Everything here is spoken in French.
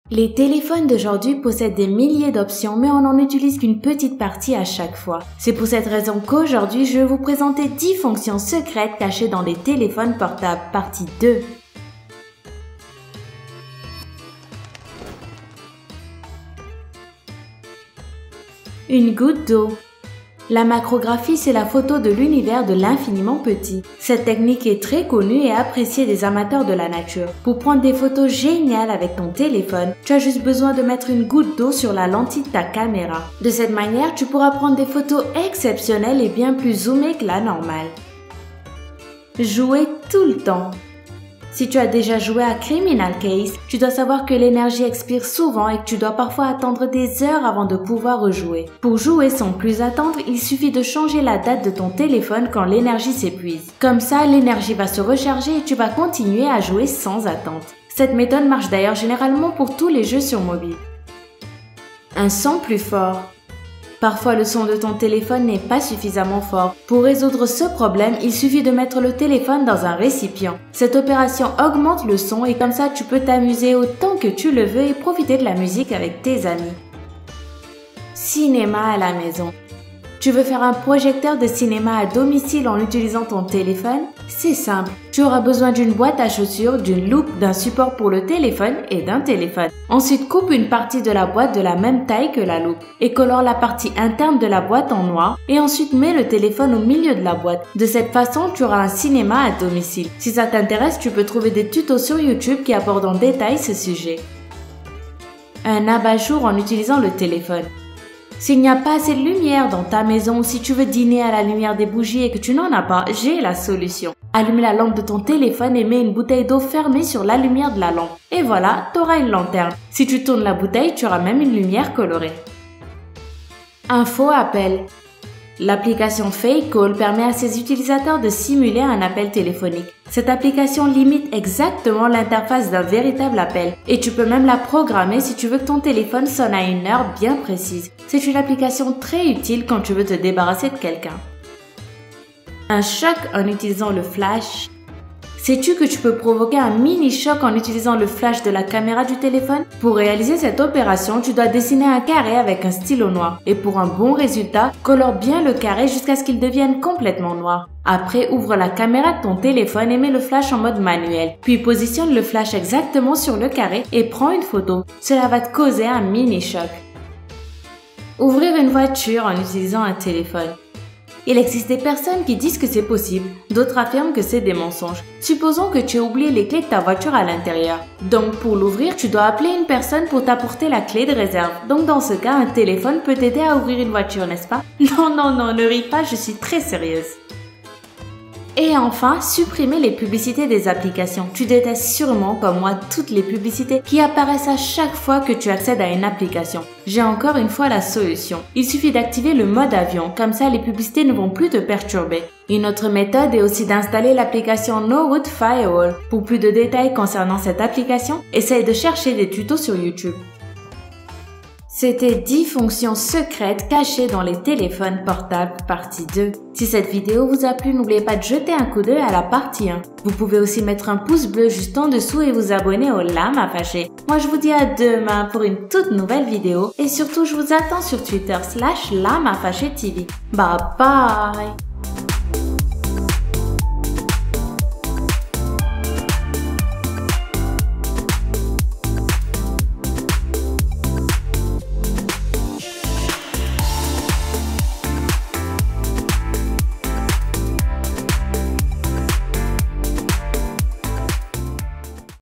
Les téléphones d'aujourd'hui possèdent des milliers d'options, mais on n'en utilise qu'une petite partie à chaque fois. C'est pour cette raison qu'aujourd'hui, je vais vous présenter 10 fonctions secrètes cachées dans les téléphones portables, partie 2. Une goutte d'eau. La macrographie, c'est la photo de l'univers de l'infiniment petit. Cette technique est très connue et appréciée des amateurs de la nature. Pour prendre des photos géniales avec ton téléphone, tu as juste besoin de mettre une goutte d'eau sur la lentille de ta caméra. De cette manière, tu pourras prendre des photos exceptionnelles et bien plus zoomées que la normale. Jouer tout le temps. Si tu as déjà joué à Criminal Case, tu dois savoir que l'énergie expire souvent et que tu dois parfois attendre des heures avant de pouvoir rejouer. Pour jouer sans plus attendre, il suffit de changer la date de ton téléphone quand l'énergie s'épuise. Comme ça, l'énergie va se recharger et tu vas continuer à jouer sans attente. Cette méthode marche d'ailleurs généralement pour tous les jeux sur mobile. Un son plus fort. Parfois, le son de ton téléphone n'est pas suffisamment fort. Pour résoudre ce problème, il suffit de mettre le téléphone dans un récipient. Cette opération augmente le son et comme ça, tu peux t'amuser autant que tu le veux et profiter de la musique avec tes amis. Cinéma à la maison. Tu veux faire un projecteur de cinéma à domicile en utilisant ton téléphone? C'est simple. Tu auras besoin d'une boîte à chaussures, d'une loupe, d'un support pour le téléphone et d'un téléphone. Ensuite, coupe une partie de la boîte de la même taille que la loupe et colore la partie interne de la boîte en noir et ensuite mets le téléphone au milieu de la boîte. De cette façon, tu auras un cinéma à domicile. Si ça t'intéresse, tu peux trouver des tutos sur YouTube qui abordent en détail ce sujet. Un abat-jour en utilisant le téléphone. S'il n'y a pas assez de lumière dans ta maison ou si tu veux dîner à la lumière des bougies et que tu n'en as pas, j'ai la solution. Allume la lampe de ton téléphone et mets une bouteille d'eau fermée sur la lumière de la lampe. Et voilà, tu auras une lanterne. Si tu tournes la bouteille, tu auras même une lumière colorée. Un faux appel. L'application Fake Call permet à ses utilisateurs de simuler un appel téléphonique. Cette application limite exactement l'interface d'un véritable appel et tu peux même la programmer si tu veux que ton téléphone sonne à une heure bien précise. C'est une application très utile quand tu veux te débarrasser de quelqu'un. Un choc en utilisant le flash. Sais-tu que tu peux provoquer un mini-choc en utilisant le flash de la caméra du téléphone? Pour réaliser cette opération, tu dois dessiner un carré avec un stylo noir. Et pour un bon résultat, colore bien le carré jusqu'à ce qu'il devienne complètement noir. Après, ouvre la caméra de ton téléphone et mets le flash en mode manuel. Puis positionne le flash exactement sur le carré et prends une photo. Cela va te causer un mini-choc. Ouvrir une voiture en utilisant un téléphone. Il existe des personnes qui disent que c'est possible, d'autres affirment que c'est des mensonges. Supposons que tu aies oublié les clés de ta voiture à l'intérieur. Donc pour l'ouvrir, tu dois appeler une personne pour t'apporter la clé de réserve. Donc dans ce cas, un téléphone peut t'aider à ouvrir une voiture, n'est-ce pas? Non, ne ris pas, je suis très sérieuse. Et enfin, supprimer les publicités des applications. Tu détestes sûrement, comme moi, toutes les publicités qui apparaissent à chaque fois que tu accèdes à une application. J'ai encore une fois la solution. Il suffit d'activer le mode avion, comme ça les publicités ne vont plus te perturber. Une autre méthode est aussi d'installer l'application No Root Firewall. Pour plus de détails concernant cette application, essaye de chercher des tutos sur YouTube. C'était 10 fonctions secrètes cachées dans les téléphones portables partie 2. Si cette vidéo vous a plu, n'oubliez pas de jeter un coup d'œil à la partie 1. Vous pouvez aussi mettre un pouce bleu juste en dessous et vous abonner au Lame à Fâcher. Moi je vous dis à demain pour une toute nouvelle vidéo et surtout je vous attends sur Twitter /Lame à Fâcher TV. Bye bye.